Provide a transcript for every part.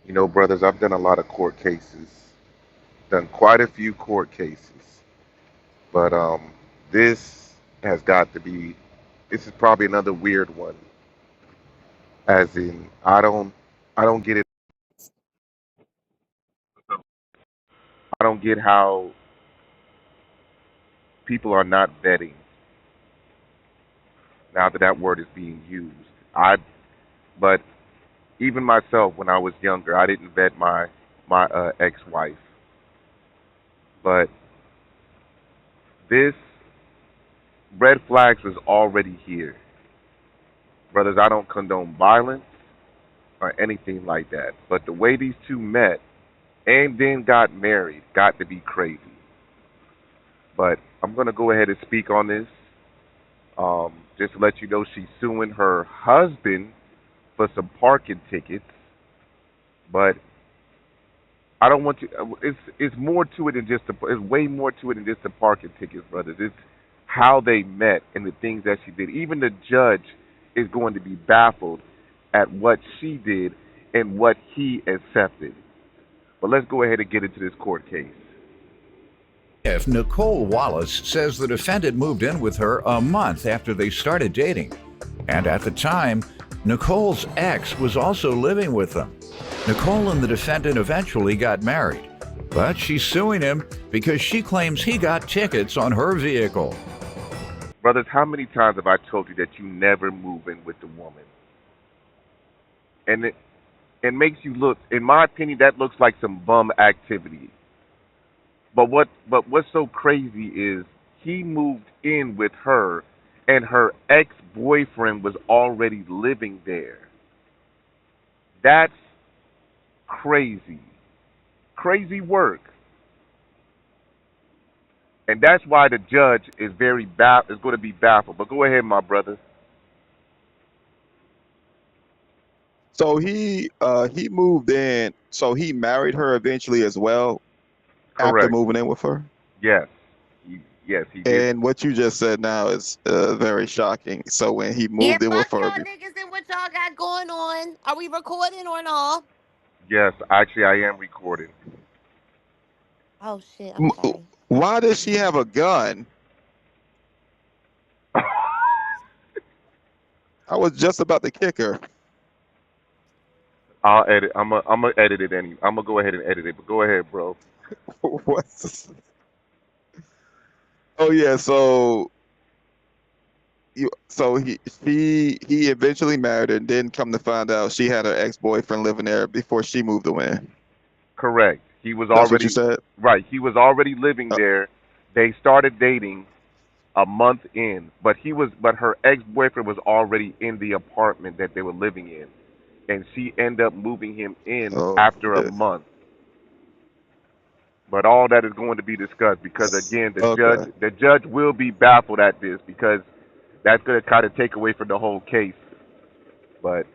You know, brothers, I've done a lot of court cases, done quite a few court cases, but this has got to be. This is probably another weird one. As in, I don't get it. I don't get how people are not vetting now that that word is being used. But even myself, when I was younger, I didn't vet my ex-wife. But this red flags was already here, brothers. I don't condone violence or anything like that. But the way these two met and then got married got to be crazy. But I'm gonna go ahead and speak on this. Just to let you know, she's suing her husband for some parking tickets. But I don't want to. It's more to it than just the. It's way more to it than just the parking tickets, brothers. It's how they met and the things that she did. Even the judge is going to be baffled at what she did and what he accepted. But let's go ahead and get into this court case. If Nicole Wallace says the defendant moved in with her a month after they started dating, and at the time, Nicole's ex was also living with them. Nicole and the defendant eventually got married, but she's suing him because she claims he got tickets on her vehicle. Brothers, how many times have I told you that you never move in with the woman? And it makes you look, in my opinion, that looks like some bum activity. But what's so crazy is he moved in with her and her ex-boyfriend was already living there. That's crazy. Crazy work. And that's why the judge is is going to be baffled. But go ahead, my brother. So he moved in. So he married her eventually as well after Correct. moving in with her. Yes. Yes, he did. And what you just said now is very shocking. So when he Yeah, moved in with fuck her, y'all niggas and what y'all got going on. Are we recording or no? Yes, actually, I am recording. Oh shit, I'm m- sorry. why does she have a gun? I was just about to kick her. I'll edit. I'm gonna edit it I'm gonna go ahead and edit it. But go ahead, bro. What's Oh yeah, he eventually married her and then come to find out she had her ex-boyfriend living there before she moved away. Correct. He was That's what you already said? right. He was already living Uh, there. They started dating a month in, but her ex-boyfriend was already in the apartment that they were living in, and she ended up moving him in oh after a shit. month. But all that is going to be discussed because again, Okay. the judge will be baffled at this because that's going to kind of take away from the whole case. But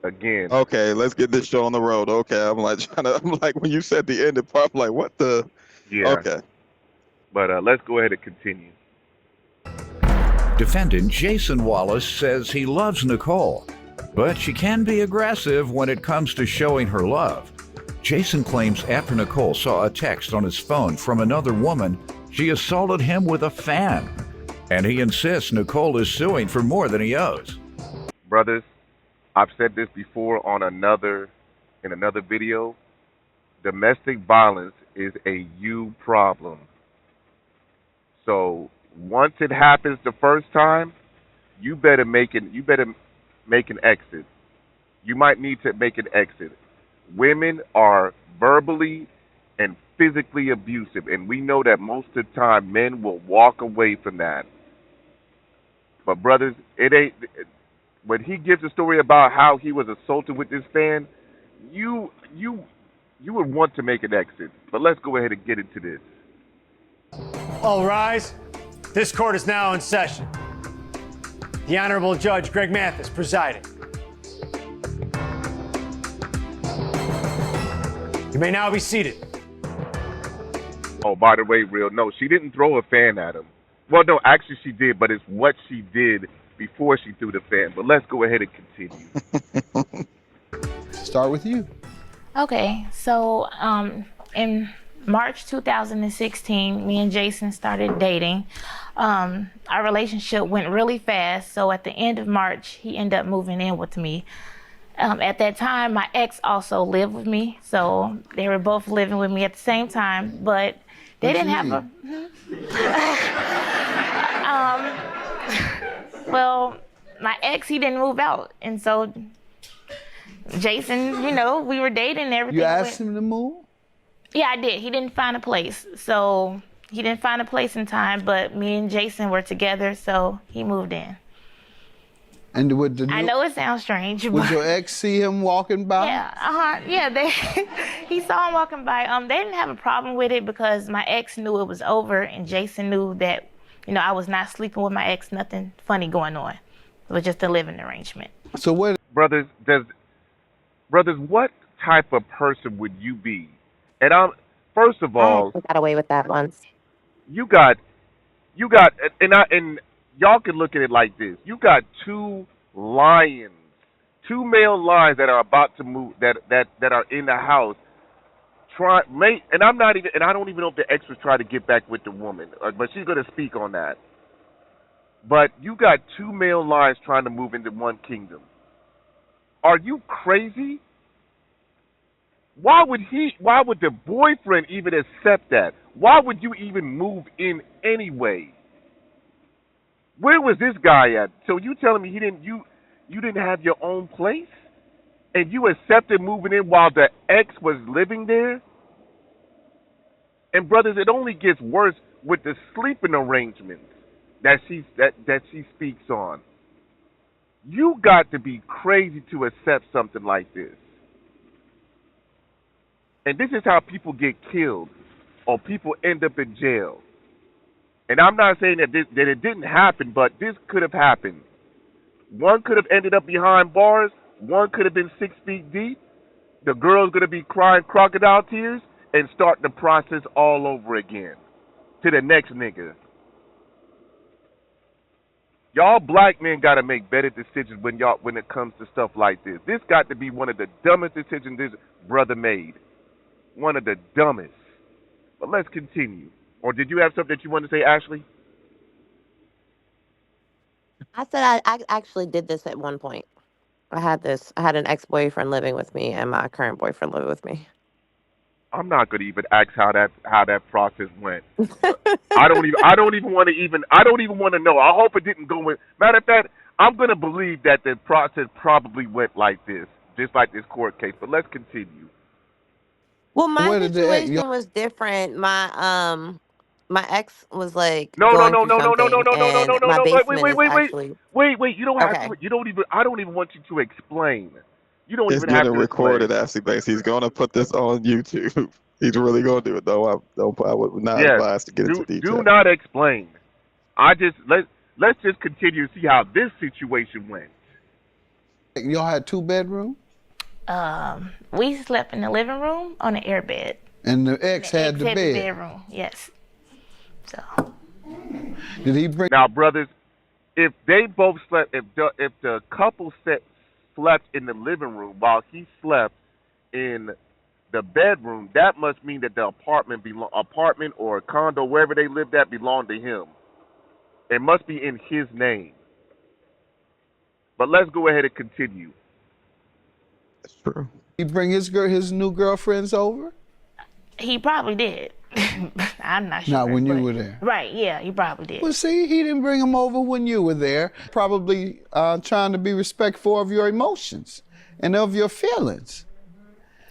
again, Okay, let's get this show on the road. Okay, I'm like when you said the end part, I'm like, what the yeah. okay. But let's go ahead and continue. Defendant Jason Wallace says he loves Nicole, but she can be aggressive when it comes to showing her love. Jason claims after Nicole saw a text on his phone from another woman, she assaulted him with a fan. And he insists Nicole is suing for more than he owes. Brothers, I've said this before in another video. Domestic violence is a you problem. So once it happens the first time, you better make an exit. You might need to make an exit. Women are verbally and physically abusive, and we know that most of the time men will walk away from that. But brothers, it ain't. When he gives a story about how he was assaulted with this fan, you you you would want to make an exit. But let's go ahead and get into this. All rise. This court is now in session. The Honorable Judge Greg Mathis presiding. You may now be seated. Oh, by the way, real no, she didn't throw a fan at him. Well, no, actually she did, but it's what she did before she threw the fan. But let's go ahead and continue. Start with you. Okay, so in March 2016, me and Jason started dating. Our relationship went really fast, so at the end of March, he ended up moving in with me. At that time, my ex also lived with me, so they were both living with me at the same time, but they What didn't you have mean? well, my ex, he didn't move out, and so Jason, we were dating and everything. You asked him to move? Yeah, I did. He didn't find a place. So he didn't find a place in time, but me and Jason were together, so he moved in. And with the I know it sounds strange, would but your ex see him walking by? yeah, he saw him walking by. They didn't have a problem with it because my ex knew it was over and Jason knew that, I was not sleeping with my ex, nothing funny going on. It was just a living arrangement. So what? Brothers, what type of person would you be? And first of I all, actually got away with that once. you got you got and y'all can look at it like this. You got two lions, two male lions that are about to move that are in the house. And I don't even know if the ex was trying to get back with the woman, but she's gonna speak on that. But you got two male lions trying to move into one kingdom. Are you crazy? Why would the boyfriend even accept that? Why would you even move in anyway? Where was this guy at? So you telling me you didn't have your own place? And you accepted moving in while the ex was living there? And brothers, it only gets worse with the sleeping arrangements that she speaks on. You got to be crazy to accept something like this. And this is how people get killed or people end up in jail. And I'm not saying that it didn't happen, but this could have happened. One could have ended up behind bars. One could have been 6 feet deep. The girl's going to be crying crocodile tears and start the process all over again to the next nigga. Y'all black men got to make better decisions when it comes to stuff like this. This got to be one of the dumbest decisions this brother made. One of the dumbest. But let's continue. Or did you have something that you wanted to say, Ashley? I said I actually did this at one point. I had an ex-boyfriend living with me and my current boyfriend living with me. I'm not gonna even ask how that process went. I don't even want to know. I hope it didn't go in. Matter of fact, I'm gonna believe that the process probably went like this, just like this court case. But let's continue. Well, my Where did the ex? situation was different. My ex was like No, no, going no, through no, no, no, no, something no, no, no, and no, no, my no. Wait, wait, basement wait, is wait, wait, actually wait. You don't have okay. to. You don't even. I don't even want you to explain. You don't It's even have getting to explain. recorded, Ashley Banks. He's gonna put this on YouTube. He's really gonna do it, though. I would not Yes. advise to get into Do detail. not explain. Let's just continue to see how this situation went. Y'all had 2 bedrooms, We slept in the living room on an airbed. and the ex had Ex the had bed. bedroom, yes. So Did he bring? Now, brothers, if they both slept, if the couple slept in the living room while he slept in the bedroom, that must mean that the apartment or condo, wherever they lived at, belonged to him. It must be in his name. But let's go ahead and continue. That's true. He bring his new girlfriends over? he probably did. I'm not sure. Not when you but- were there. Right, yeah, he probably did. Well, see, he didn't bring them over when you were there. Probably trying to be respectful of your emotions and of your feelings.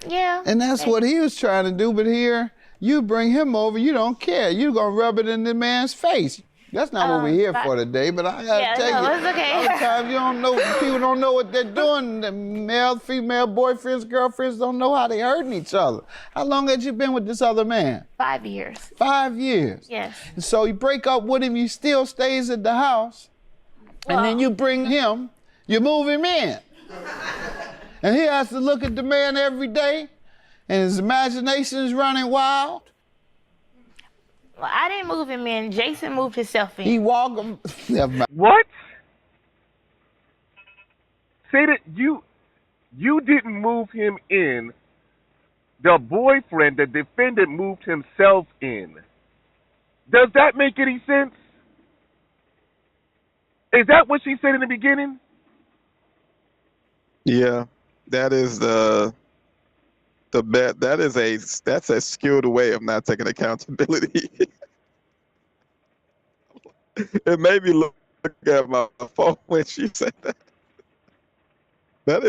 Yeah. And that's what he was trying to do. But here, you bring him over, you don't care. You're going to rub it in the man's face. That's not what we're here for today, but I gotta tell you, it's okay. sometimes you don't know, people don't know what they're doing. The male, female boyfriends, girlfriends don't know how they're hurting each other. How long had you been with this other man? 5 years. 5 years. Yes. And so you break up with him, he still stays at the house, and then you bring him, you move him in. And he has to look at the man every day, and his imagination is running wild. Well, I didn't move him in. Jason moved himself in. He walk him. Never mind. What? Say that you didn't move him in the boyfriend, the defendant, moved himself in. Does that make any sense? Is that what she said in the beginning? Yeah, that is the bet. That's a skilled way of not taking accountability. It made me look at my phone when she said that. That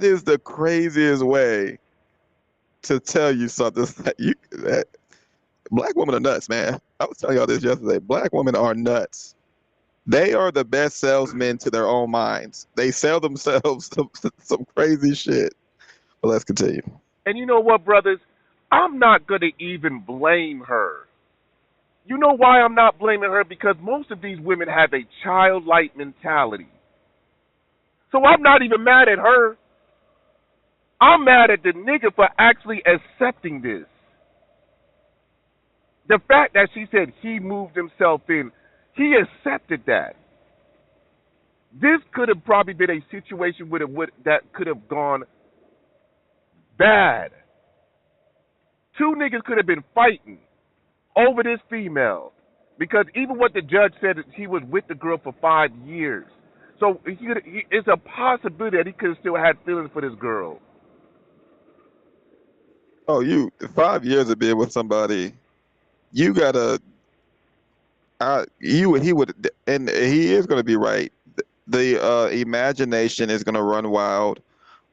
is the craziest way to tell you something. That black women are nuts, man. I was telling y'all this yesterday. Black women are nuts. They are the best salesmen to their own minds. They sell themselves some crazy shit. But let's continue. And you know what, brothers? I'm not going to even blame her. You know why I'm not blaming her? Because most of these women have a childlike mentality. So I'm not even mad at her. I'm mad at the nigga for actually accepting this. The fact that she said he moved himself in, he accepted that. This could have probably been a situation that could have gone bad. Two niggas could have been fighting over this female. Because even what the judge said, he was with the girl for 5 years. So it's a possibility that he could have still had feelings for this girl. Oh, 5 years of being with somebody, you gotta. He would, and he is gonna be right. The imagination is gonna run wild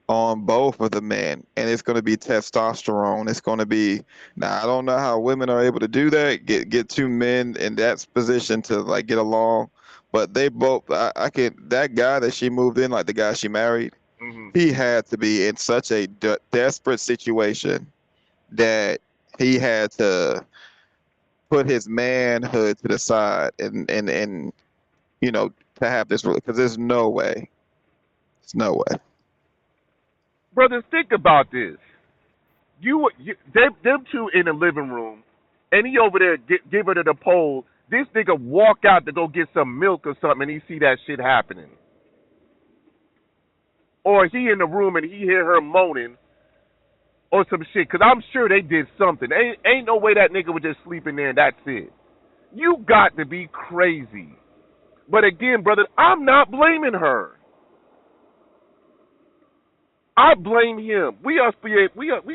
on both of the men, and it's going to be testosterone. It's going to be now. I don't know how women are able to do that. Get two men in that position to like get along, but they both. I can that guy that she moved in, like the guy she married. Mm-hmm. He had to be in such a desperate situation that he had to put his manhood to the side and to have this because there's no way. There's no way. Brothers, think about this. Them two in the living room, and he over there give her the pole. This nigga walk out to go get some milk or something, and he see that shit happening. Or he in the room and he hear her moaning or some shit, because I'm sure they did something. Ain't no way that nigga was just sleeping there and that's it. You got to be crazy. But again, brother, I'm not blaming her. I blame him. We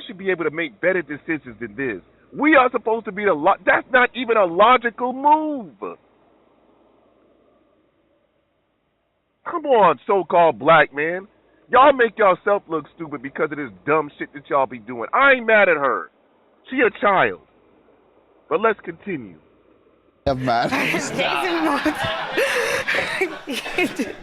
should be able to make better decisions than this. We are supposed to be that's not even a logical move. Come on, so-called black man. Y'all make yourself look stupid because of this dumb shit that y'all be doing. I ain't mad at her. She a child. But let's continue. You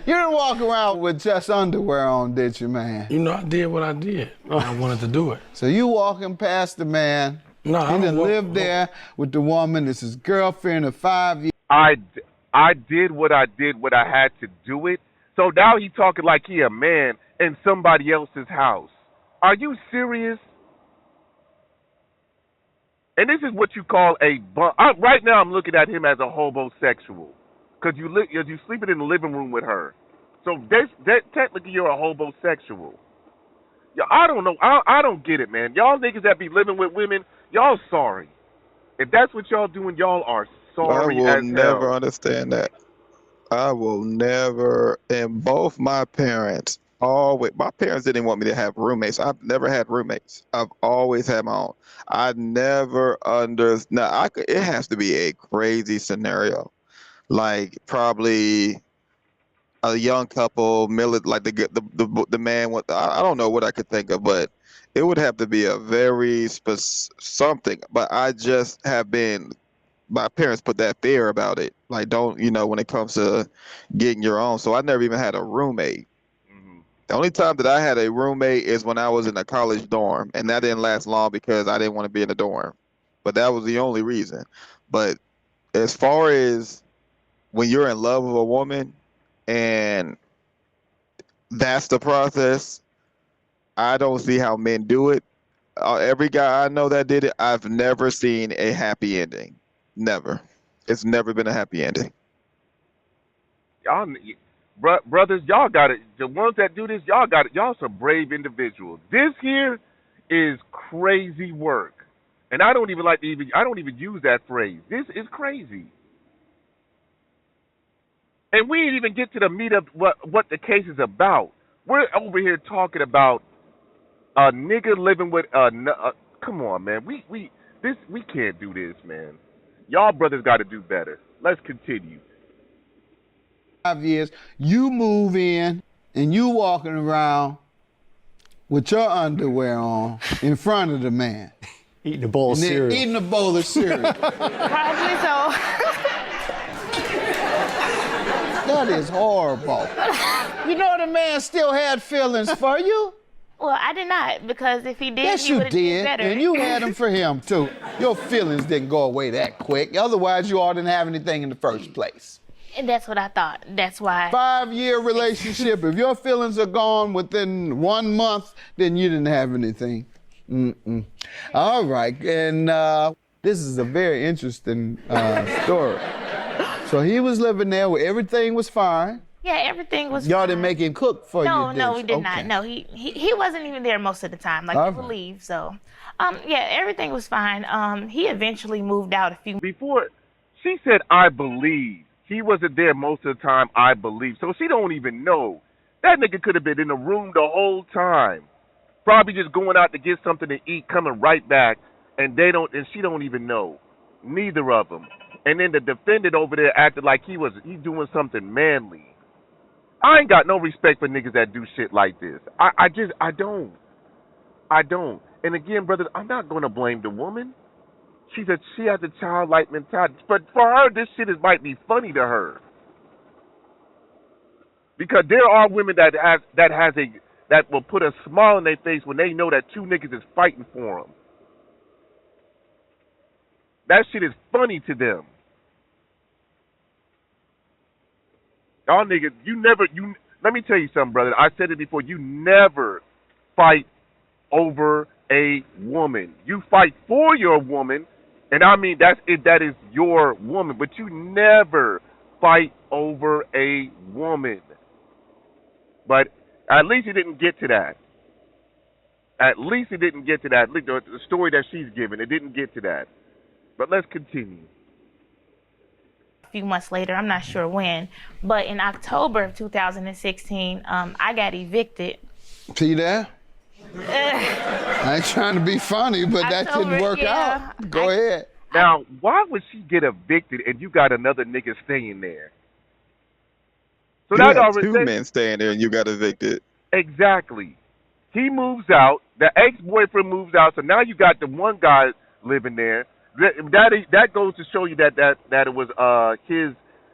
didn't walk around with just underwear on, did you, man? You know, I did what I did. I wanted to do it. So you walking past the man. No, he done lived there with the woman. This is his girlfriend of 5 years. I did what I did when I had to do it. So now he talking like he a man in somebody else's house. Are you serious? And this is what you call a right now I'm looking at him as a homosexual. Because you sleeping in the living room with her. So that technically you're a homosexual. Yeah, I don't know. I don't get it, man. Y'all niggas that be living with women, y'all sorry. If that's what y'all doing, y'all are sorry as hell. I will never understand that. I will never. And both my parents my parents didn't want me to have roommates. I've never had roommates. I've always had my own. I never it has to be a crazy scenario. Like probably a young couple, like the man with I don't know what I could think of, but it would have to be a very something. But I just have been. My parents put that fear about it, like don't when it comes to getting your own. So I never even had a roommate. Mm-hmm. The only time that I had a roommate is when I was in a college dorm, and that didn't last long because I didn't want to be in a dorm. But that was the only reason. But as far as when you're in love with a woman and that's the process, I don't see how men do it. Every guy I know that did it, I've never seen a happy ending. Never. It's never been a happy ending. Y'all, brothers, y'all got it. The ones that do this, y'all got it. Y'all some brave individuals. This here is crazy work. And I don't even like to I don't even use that phrase. This is crazy. And we didn't even get to the meat of what the case is about. We're over here talking about a nigga living with come on, man. We can't do this, man. Y'all brothers got to do better. Let's continue. 5 years, you move in and you walking around with your underwear on in front of the man. Eating a bowl of cereal. Eating a bowl of cereal. Probably so. That is horrible. You know the man still had feelings for you? Well, I did not, because if he did, Yes, he you would have did, better. and you had them for him too. Your feelings didn't go away that quick. Otherwise, you all didn't have anything in the first place. And that's what I thought. That's why. 5-year relationship. If your feelings are gone within 1 month, then you didn't have anything. All right, and this is a very interesting story. So he was living there where everything was fine. Yeah, everything was Y'all fine. didn't make him cook for you, No, we did okay. not. No, he wasn't even there most of the time. Like, he would leave, so. Yeah, everything was fine. He eventually moved out a few. Before, she said, I believe. He wasn't there most of the time, I believe. So she don't even know. That nigga could have been in the room the whole time. Probably just going out to get something to eat, coming right back, and she don't even know. Neither of them. And then the defendant over there acted like he doing something manly. I ain't got no respect for niggas that do shit like this. I don't. And again, brothers, I'm not gonna blame the woman. She has a childlike mentality. But for her, this shit might be funny to her. Because there are women that will put a smile on their face when they know that two niggas is fighting for them. That shit is funny to them. Y'all niggas, let me tell you something, brother. I said it before. You never fight over a woman. You fight for your woman, and I mean that is your woman, but you never fight over a woman. But at least he didn't get to that. At least it didn't get to that. The story that she's given, it didn't get to that. But let's continue. A few months later, I'm not sure when, but in October of 2016, I got evicted. See that? I ain't trying to be funny, but that didn't work out. Go ahead. Now, why would she get evicted and you got another nigga staying there? So you that got already two men staying there and you got evicted. Exactly. He moves out. The ex-boyfriend moves out. So now you got the one guy living there. That goes to show you that it was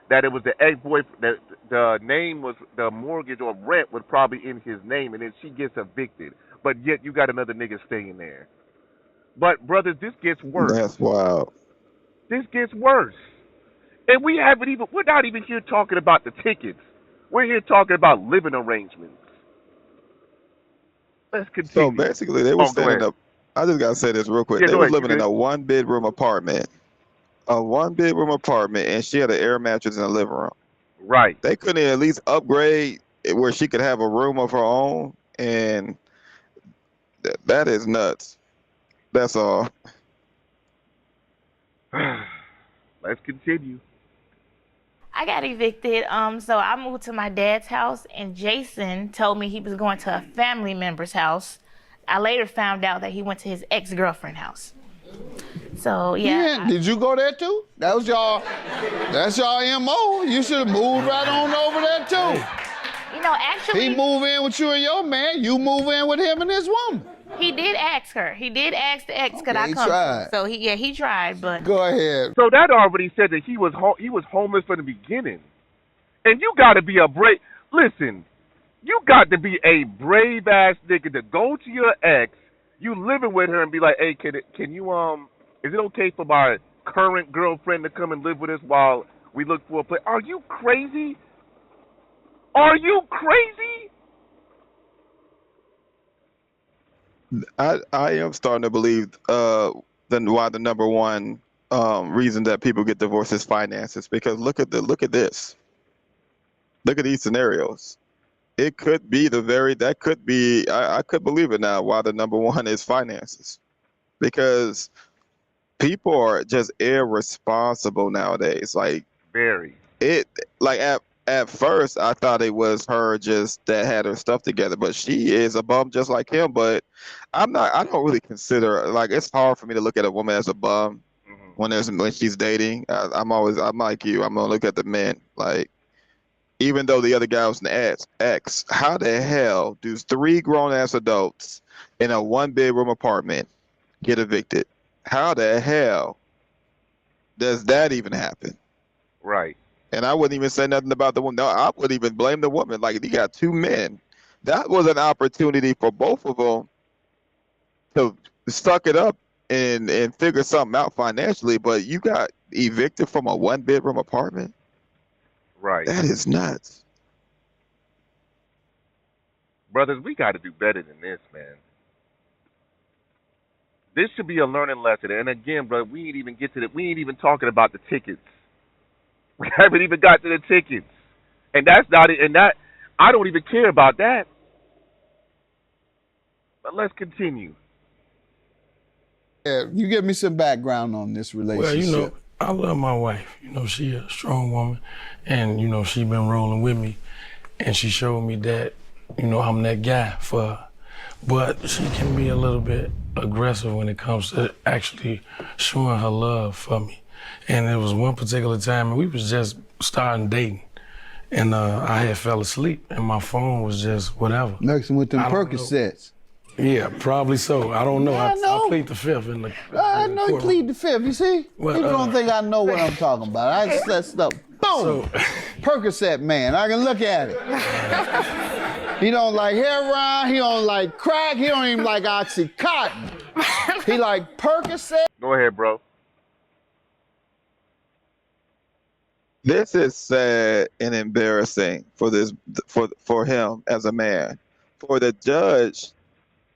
that it was the ex-boyfriend. That the name was, the mortgage or rent was probably in his name, and then she gets evicted. But yet you got another nigga staying there. But brothers, this gets worse. That's wild. This gets worse. And we're not even here talking about the tickets. We're here talking about living arrangements. Let's continue. So basically, they were standing up. I just gotta say this real quick. They were living in a 1-bedroom apartment. A 1-bedroom apartment, and she had an air mattress in the living room. Right. They couldn't at least upgrade where she could have a room of her own, and that is nuts. That's all. Let's continue. I got evicted, so I moved to my dad's house, and Jason told me he was going to a family member's house. I later found out that he went to his ex-girlfriend's house. So, yeah. Did you go there too? That's y'all MO. You should have moved right on over there too. You know, actually. He move in with you and your man. You move in with him and his woman. He did ask her. He did ask the ex, could I come? Tried. So he tried, but. Go ahead. So that already said that he was homeless from the beginning. And you got to be a brave. Listen, you got to be a brave ass nigga to go to your ex. You living with her and be like, hey, can you is it okay for my current girlfriend to come and live with us while we look for a place? Are you crazy? Are you crazy? I am starting to believe why the number one reason that people get divorced is finances. Because look at this. Look at these scenarios. It could be I could believe it now why the number one is finances. because people are just irresponsible nowadays. Like Very. it, like at first I thought it was her just that had her stuff together, but she is a bum just like him. But I'm not. I don't really consider like it's hard for me to look at a woman as a bum Hmm. when she's dating. I'm like you. I'm gonna look at the men like. Even though the other guy was an ex, how the hell do three grown ass adults in a one bedroom apartment get evicted? How the hell does that even happen? Right. And I wouldn't even say nothing about the woman. No, I wouldn't even blame the woman. Like, you got two men. That was an opportunity for both of them to suck it up and figure something out financially. But you got evicted from a one bedroom apartment? Right. That is nuts. Brothers, we got to do better than this, man. This should be a learning lesson. And again, brother, we ain't even get to we ain't even talking about the tickets. We haven't even got to the tickets. And that's not it. And that, I don't even care about that. But let's continue. Yeah, you give me some background on this relationship. Well, I love my wife. She a strong woman, and she been rolling with me, and she showed me that, I'm that guy for her. But she can be a little bit aggressive when it comes to actually showing her love for me. And there was one particular time, and we was just starting dating, and I had fell asleep, and my phone was just whatever. Mixing with them Percocets. Yeah, probably so. I don't know. I know. plead the fifth in the. I know you plead the fifth. You see, Well, people don't think I know what I'm talking about. I just that stuff. Boom. Percocet man. I can look at it. He don't like heroin. He don't like crack. He don't even like Oxycontin. He like Percocet. Go ahead, bro. This is sad and embarrassing for him as a man. For the judge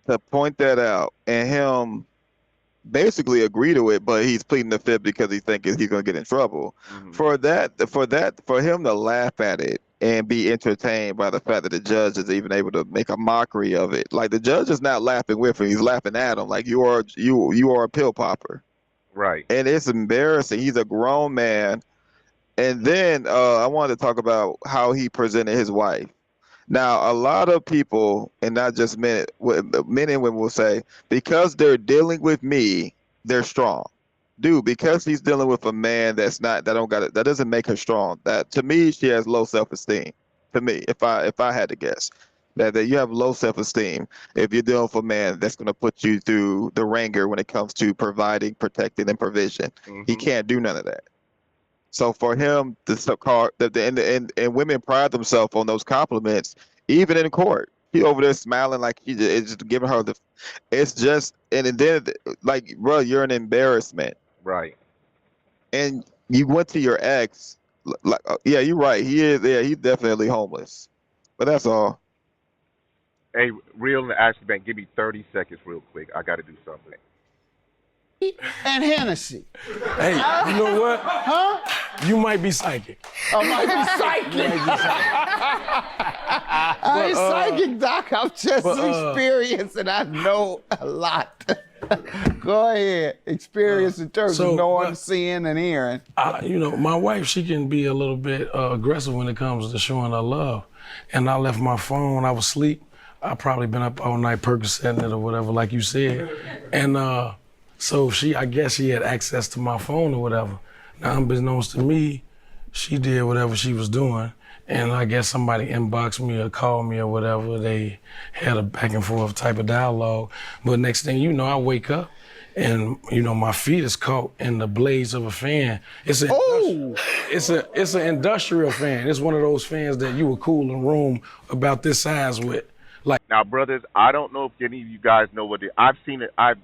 to point that out and him basically agree to it, but he's pleading the fifth because he thinks he's gonna get in trouble. Mm-hmm. For him to laugh at it and be entertained by the fact that the judge is even able to make a mockery of it. Like, the judge is not laughing with him; he's laughing at him. Like, you are a pill popper. Right. And it's embarrassing. He's a grown man. And then I wanted to talk about how he presented his wife. Now, a lot of people, and not just men and women will say, because they're dealing with me, they're strong. Dude, because he's dealing with a man that doesn't make her strong. That, to me, she has low self-esteem. To me, if I had to guess, that you have low self-esteem if you're dealing with a man that's going to put you through the ringer when it comes to providing, protecting, and provision. Mm-hmm. He can't do none of that. So for him, and women pride themselves on those compliments, even in court. He over there smiling like he is just giving her it's just, and then, like, bro, you're an embarrassment. Right. And you went to your ex, like, yeah, you're right. He is, yeah, he's definitely homeless. But that's all. Hey, Real and Ashley Bank, give me 30 seconds real quick. I got to do something. And Hennessy. Hey, you know what? Huh? You might be psychic. I might be psychic. I ain't psychic, Doc. I'm just experienced, and I know a lot. Go ahead. Experience in terms of knowing, seeing, and hearing. My wife, she can be a little bit aggressive when it comes to showing her love. And I left my phone when I was asleep. I probably been up all night Percocetting it or whatever, like you said. And so I guess she had access to my phone or whatever. Now, unbeknownst to me, she did whatever she was doing. And I guess somebody inboxed me or called me or whatever. They had a back and forth type of dialogue. But next thing you know, I wake up and, my feet is caught in the blades of a fan. It's an industrial fan. It's one of those fans that you would cool a room about this size with. Like, now, brothers, I don't know if any of you guys know what I've seen it. I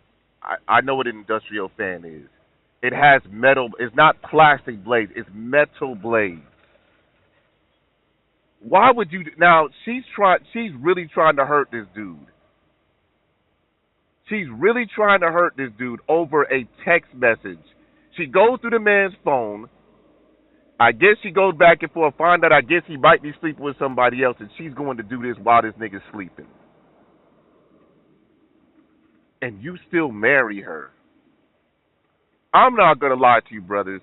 know what an industrial fan is. It has metal. It's not plastic blades. It's metal blades. Why would you? Now, she's really trying to hurt this dude. She's really trying to hurt this dude over a text message. She goes through the man's phone. I guess she goes back and forth, find out I guess he might be sleeping with somebody else, and she's going to do this while this nigga's sleeping. and you still marry her. I'm not gonna lie to you, brothers.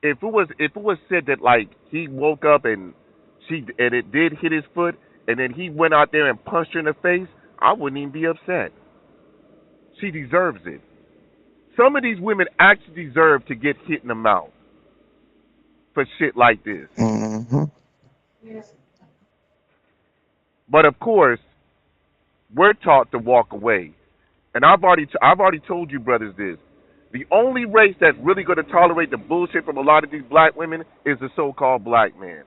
If it was said that like he woke up and it did hit his foot and then he went out there and punched her in the face, I wouldn't even be upset. She deserves it. Some of these women actually deserve to get hit in the mouth for shit like this. Mm-hmm. But of course, we're taught to walk away. And I've already told you brothers this. The only race that's really going to tolerate the bullshit from a lot of these black women is the so-called black man.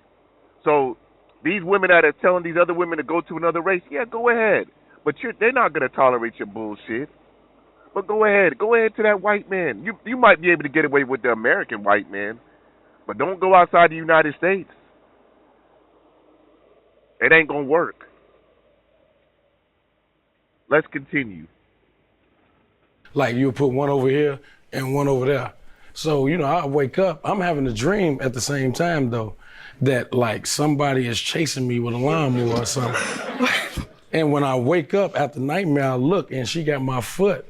So these women that are telling these other women to go to another race, yeah, go ahead. But they're not going to tolerate your bullshit. But go ahead to that white man. You might be able to get away with the American white man, but don't go outside the United States. It ain't gonna work. Let's continue. Like you put one over here and one over there. So, I wake up, I'm having a dream at the same time though, that like somebody is chasing me with a lawnmower or something. And when I wake up after nightmare, I look and she got my foot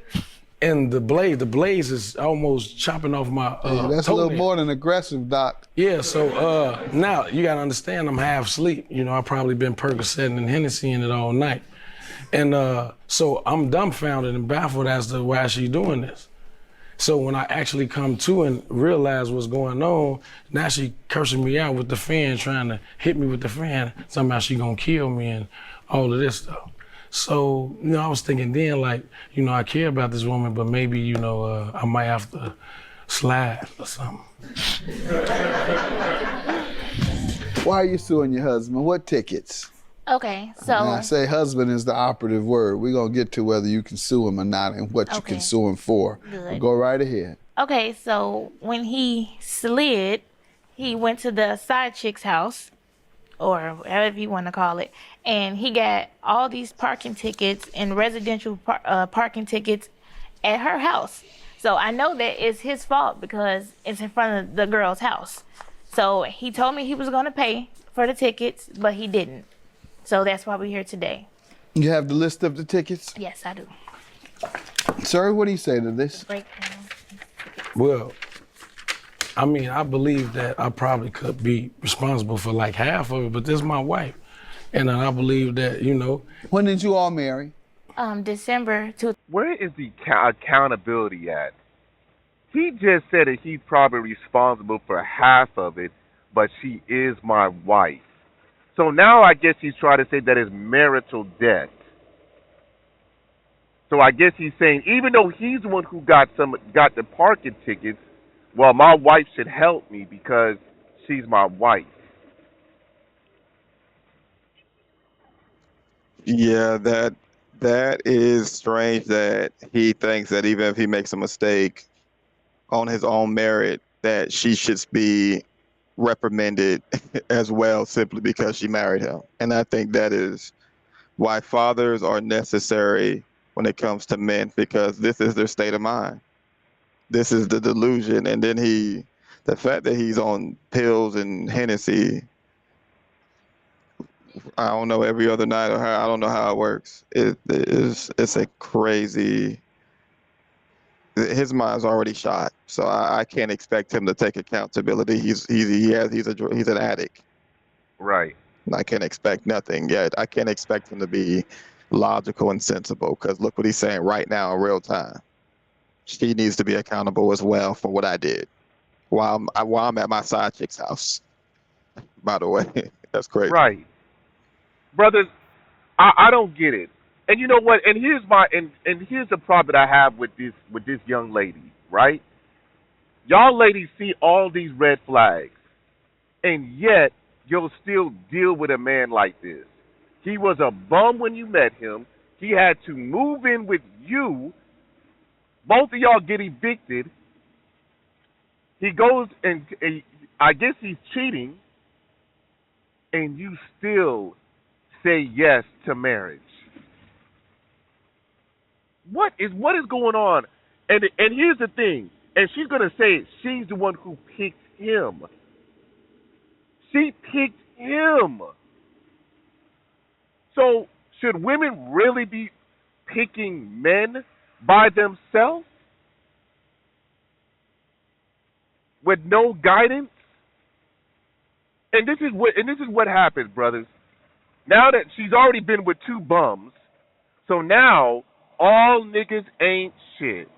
and the blaze is almost chopping off my that's a little more than aggressive, Doc. Yeah, so now you gotta understand I'm half asleep. I probably been Percocet and Hennessy in it all night. And so I'm dumbfounded and baffled as to why she's doing this. So when I actually come to and realize what's going on, now she cursing me out with the fan, trying to hit me with the fan. Somehow she gonna kill me and all of this stuff. So, I was thinking then like, I care about this woman, but maybe, I might have to slide or something. Why are you suing your husband? What tickets? Okay, so. And I say husband is the operative word. We're going to get to whether you can sue him or not and what you can sue him for. But go right ahead. Okay, so when he slid, he went to the side chick's house, or whatever you want to call it, and he got all these parking tickets and residential parking tickets at her house. So I know that it's his fault because it's in front of the girl's house. So he told me he was going to pay for the tickets, but he didn't. So that's why we're here today. You have the list of the tickets? Yes, I do. Sir, what do you say to this? Breakdown. Well, I believe that I probably could be responsible for like half of it, but this is my wife. And I believe that, When did you all marry? December 2. Where is the accountability at? He just said that he's probably responsible for half of it, but she is my wife. So now I guess he's trying to say that it's marital debt. So I guess he's saying even though he's the one who got the parking tickets, well, my wife should help me because she's my wife. Yeah, that is strange that he thinks that even if he makes a mistake on his own merit, that she should be reprimanded as well simply because she married him. And I think that is why fathers are necessary when it comes to men, because this is their state of mind. This is the delusion. And then the fact that he's on pills and Hennessy, I don't know, every other night or how, I don't know how it works. It's a crazy, his mind's already shot. So I can't expect him to take accountability. He's an addict. Right. I can't expect nothing yet. I can't expect him to be logical and sensible, because look what he's saying right now in real time. She needs to be accountable as well for what I did while I'm at my side chick's house. By the way, that's crazy. Right. Brothers, I don't get it. And you know what? And here's the problem that I have with this young lady, right? Y'all ladies see all these red flags, and yet you'll still deal with a man like this. He was a bum when you met him. He had to move in with you. Both of y'all get evicted. He goes and I guess he's cheating, and you still say yes to marriage. What is going on? And here's the thing. And she's gonna say she's the one who picked him. She picked him. So should women really be picking men by themselves with no guidance. And this is what happens, brothers. Now that she's already been with two bums, so now all niggas ain't shit.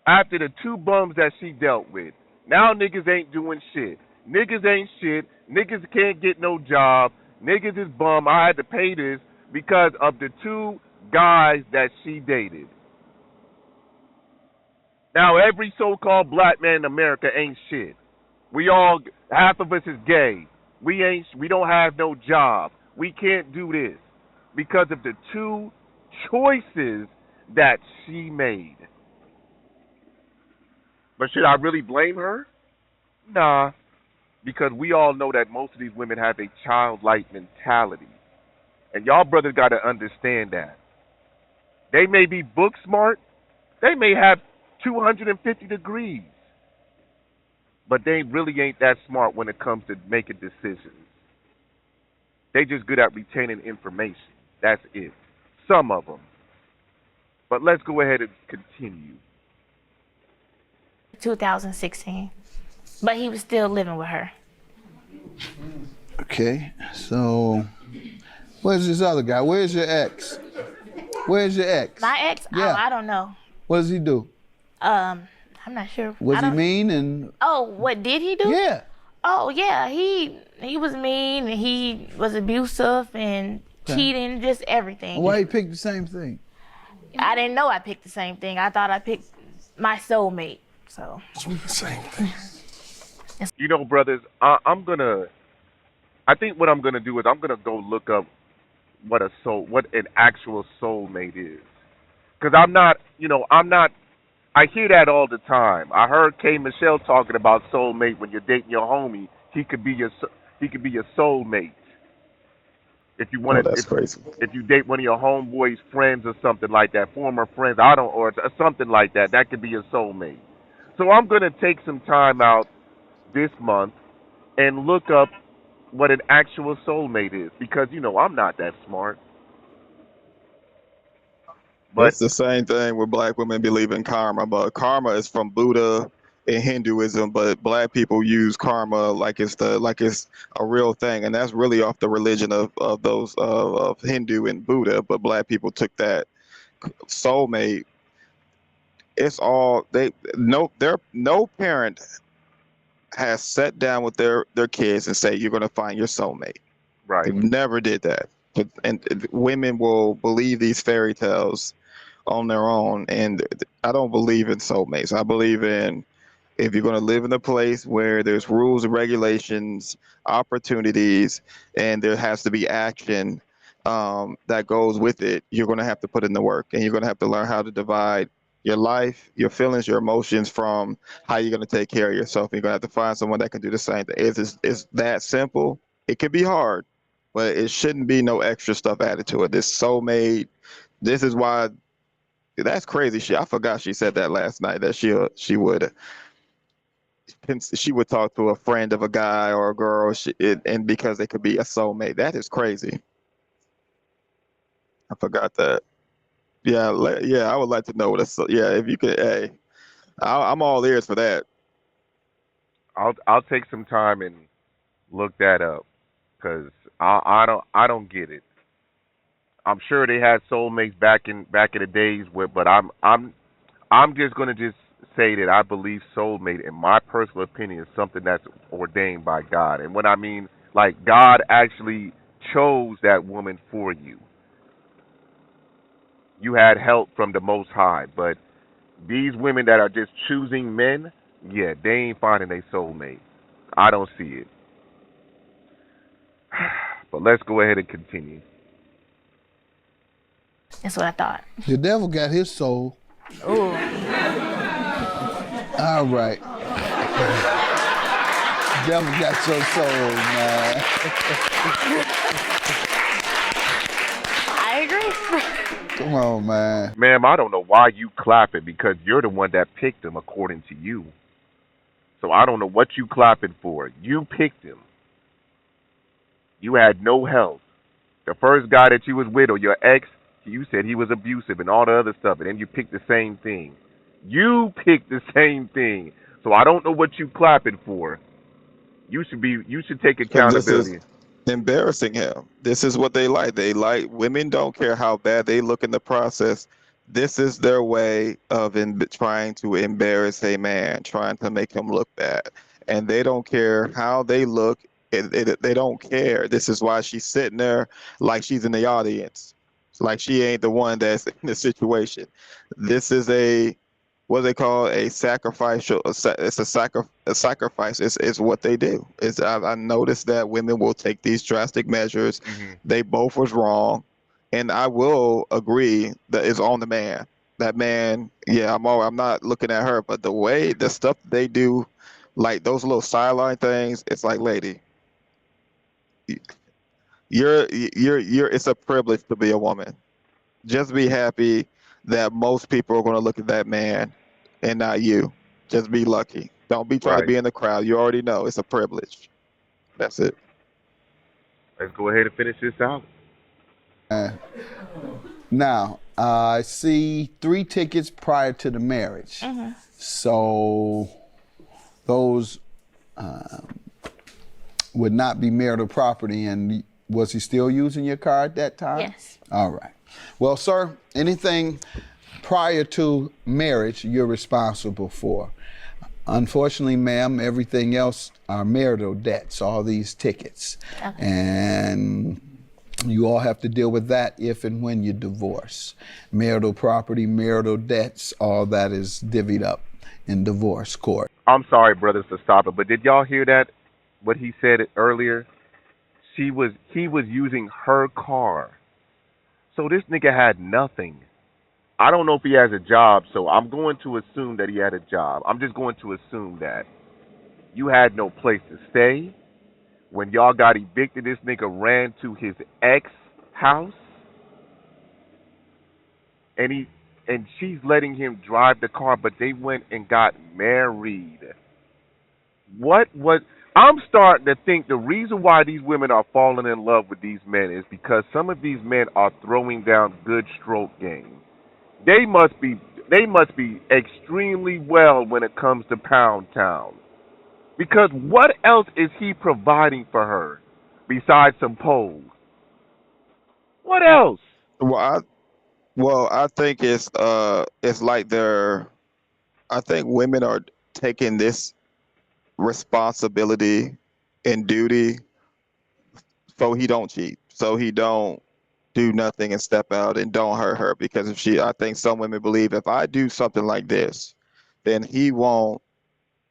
After the two bums that she dealt with, now niggas ain't doing shit. Niggas ain't shit. Niggas can't get no job. Niggas is bum. I had to pay this because of the two guys that she dated. Now every so-called black man in America ain't shit. We all, half of us is gay. We don't have no job. We can't do this because of the two choices that she made. But should I really blame her? Nah, because we all know that most of these women have a childlike mentality. And y'all brothers got to understand that. They may be book smart. They may have 250 degrees. But they really ain't that smart when it comes to making decisions. They just good at retaining information. That's it. Some of them. But let's go ahead and continue. 2016, but he was still living with her. Okay, so where's this other guy? Where's your ex? Where's your ex? My ex? Yeah. Oh, I don't know. What does he do? I'm not sure. Was he mean and? Oh, what did he do? Yeah. Oh yeah, he was mean and he was abusive and cheating, just everything. Why he picked the same thing? I didn't know I picked the same thing. I thought I picked my soulmate. So. Same thing. You know, brothers, I think what I'm gonna do is I'm gonna go look up what an actual soulmate is, because I'm not. I hear that all the time. I heard K. Michelle talking about soulmate when you're dating your homie. He could be your soulmate. If you want that's crazy. If you date one of your homeboys' friends or something like that, former friends, or something like that, that could be your soulmate. So I'm gonna take some time out this month and look up what an actual soulmate is, because I'm not that smart. But It's the same thing with black women believe in karma, but karma is from Buddha and Hinduism, but black people use karma like it's a real thing, and that's really off the religion of those of Hindu and Buddha. But black people took that soulmate. It's all no parent has sat down with their kids and say you're going to find your soulmate. right, They never did that. And women will believe these fairy tales on their own, and I don't believe in soulmates. I believe in, if you're going to live in a place where there's rules and regulations, opportunities, and there has to be action that goes with it, you're going to have to put in the work, and you're going to have to learn how to divide your life, your feelings, your emotions from how you're going to take care of yourself. You're going to have to find someone that can do the same thing. It's that simple. It can be hard, but it shouldn't be no extra stuff added to it. This soulmate, this is why, that's crazy shit. I forgot she said that last night, that she would talk to a friend of a guy or a girl, and because they could be a soulmate. That is crazy. I forgot that. Yeah, I would like to know what if you could, hey, I'm all ears for that. I'll take some time and look that up, because I don't get it. I'm sure they had soulmates back in the days, but I'm just gonna just say that I believe soulmate, in my personal opinion, is something that's ordained by God. And what I mean, like, God actually chose that woman for you. You had help from the Most High, but these women that are just choosing men, yeah, they ain't finding their soulmate. I don't see it. But let's go ahead and continue. That's what I thought. The devil got his soul. Ooh. All right. Devil got your soul, man. I agree. Come on, man. Ma'am, I don't know why you clapping, because you're the one that picked him according to you. So I don't know what you clapping for. You picked him. You had no help. The first guy that you was with, or your ex, You said he was abusive and all the other stuff, and then you picked the same thing. You picked the same thing. So I don't know what you clapping for. You should take Because this is accountability. embarrassing him. This is what they like. They like women don't care how bad they look in the process. This is their way of trying to embarrass a man, trying to make him look bad. And they don't care how they look. They don't care. This is why she's sitting there like she's in the audience, like she ain't the one that's in the situation. This is a what they call a sacrificial. It's a sacrifice. It's what they do. I noticed that women will take these drastic measures. Hmm. They both was wrong, and I will agree that it's on the man. That man, yeah, I'm not looking at her, but the stuff they do, like those little sideline things, it's like, lady, you're. It's a privilege to be a woman. Just be happy that most people are going to look at that man and not you. Just be lucky. Don't be trying to Right. be in the crowd. You already know it's a privilege. That's it. Let's go ahead and finish this out. Now, I see 3 tickets prior to the marriage. So those would not be marital property. And was he still using your car at that time? Yes. All right. Well, sir, anything prior to marriage, you're responsible for. Unfortunately, ma'am, everything else are marital debts, all these tickets. Okay. And you all have to deal with that if and when you divorce. Marital property, marital debts, all that is divvied up in divorce court. I'm sorry, brothers, to stop it, but did y'all hear that? What he said earlier? He was using her car. So this nigga had nothing. I don't know if he has a job, so I'm going to assume that he had a job. I'm just going to assume that. You had no place to stay. When y'all got evicted, this nigga ran to his ex house, and she's letting him drive the car, but they went and got married. What was I'm starting to think the reason why these women are falling in love with these men is because some of these men are throwing down good stroke game. They must be extremely well when it comes to Pound Town. Because what else is he providing for her besides some poles? What else? Well, I think it's like I think women are taking this responsibility and duty so he don't cheat, so he don't do nothing and step out and don't hurt her. Because I think some women believe if I do something like this, then he won't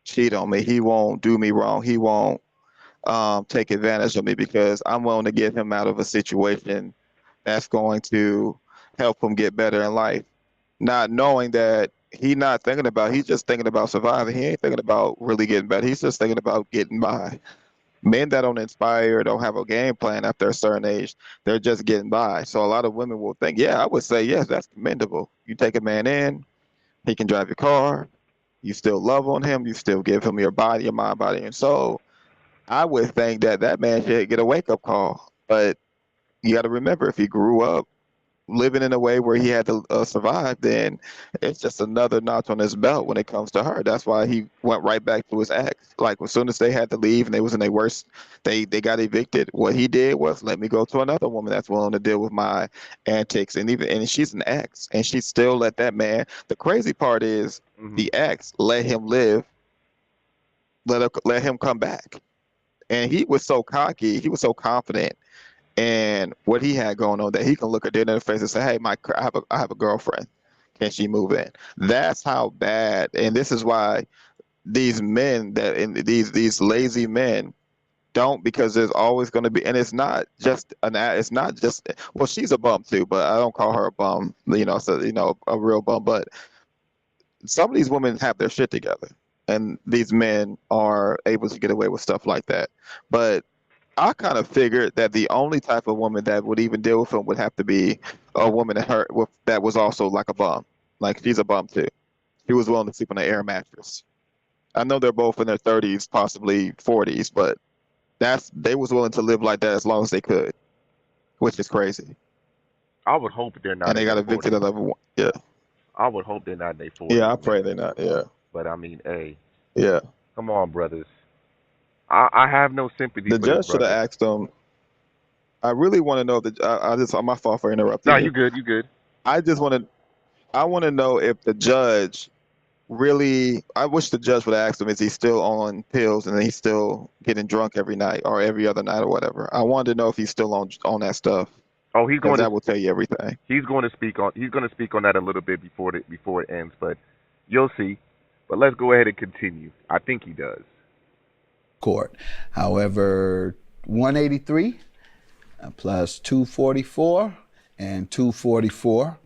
cheat on me. He won't do me wrong. He won't take advantage of me because I'm willing to get him out of a situation that's going to help him get better in life. Not knowing that he's just thinking about surviving. He ain't thinking about really getting better. He's just thinking about getting by. Men that don't inspire, don't have a game plan after a certain age, they're just getting by. So a lot of women will think, yeah, I would say, yes, that's commendable. You take a man in, he can drive your car, you still love on him, you still give him your body, your mind, body, and soul. I would think that that man should get a wake-up call. But you got to remember, if he grew up living in a way where he had to survive, then it's just another notch on his belt when it comes to her. That's why he went right back to his ex. Like as soon as they had to leave and they was in their worst, they got evicted. What he did was let me go to another woman that's willing to deal with my antics, and she's an ex, and she still let that man. The crazy part is Hmm. the ex let him live, let him come back, and he was so cocky, he was so confident and what he had going on that he can look at their in the face and say, "Hey, I have a girlfriend. Can she move in?" That's how bad. And this is why these men these lazy men don't, because there's always going to be, and it's not just, well, she's a bum too, but I don't call her a bum. So a real bum. But some of these women have their shit together, and these men are able to get away with stuff like that. But I kind of figured that the only type of woman that would even deal with him would have to be a woman that was also like a bum. Like she's a bum too. She was willing to sleep on an air mattress. I know they're both in their 30s, possibly 40s, but they was willing to live like that as long as they could, which is crazy. I would hope they're not and they in got their evicted 40s. at level 1. Yeah. I would hope they're not in their 40s, Yeah, I pray man. they're not. Yeah. But I mean, hey, Yeah. come on, brothers. I have no sympathy The for this judge should have brother. asked them. I really want to know that. I just, my fault for No, interrupting you. you good. You good. I just want to, I want to know if the judge really, I wish the judge would have asked him, is he still on pills and he's still getting drunk every night or every other night or whatever. I wanted to know if he's still on that stuff Oh, he's because going to that will tell you everything. he's going to speak on that a little bit before it ends, but you'll see. But let's go ahead and continue. I think he does. Court. However, 183 plus 244 and 244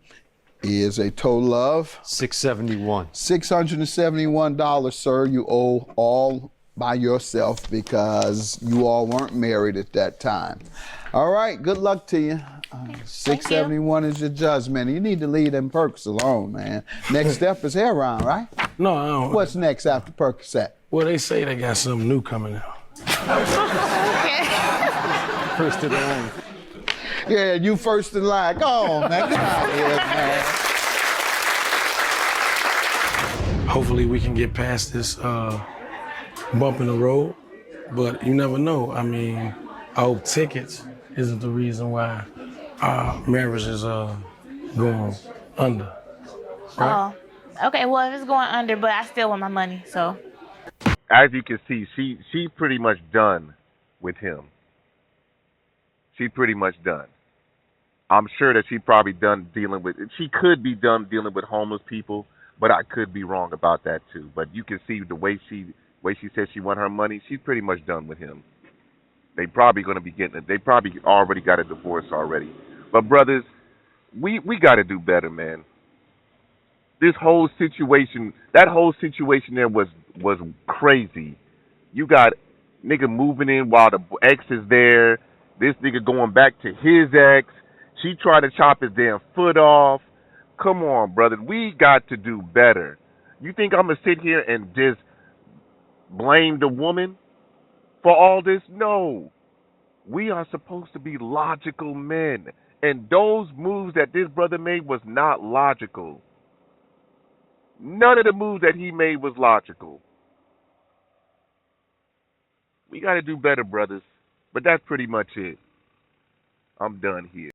is a total of $671. $671, sir. You owe all by yourself because you all weren't married at that time. All right, good luck to you. 671 is your judgment. You need to leave them perks alone, man. Next step is heroin, right? No, I don't. What's next after Percocet? Well, they say they got something new coming out. First to the line. Yeah, you first in line. Go on, man. Get out of here, man. Hopefully we can get past this bump in the road, but you never know. I mean, I hope tickets isn't the reason why our marriage is going under. Right? Oh, okay. Well, if it's going under, but I still want my money, so. As you can see, she's pretty much done with him. She's pretty much done. I'm sure that she probably done dealing with. She could be done dealing with homeless people, but I could be wrong about that too. But you can see the way she said she want her money. She's pretty much done with him. They probably going to be getting it. They probably already got a divorce already. But brothers, we got to do better, man. This whole situation, that whole situation there was crazy. You got nigga moving in while the ex is there. This nigga going back to his ex. She tried to chop his damn foot off. Come on, brother. We got to do better. You think I'm going to sit here and just blame the woman for all this? No. We are supposed to be logical men. And those moves that this brother made was not logical. None of the moves that he made was logical. We got to do better, brothers. But that's pretty much it. I'm done here.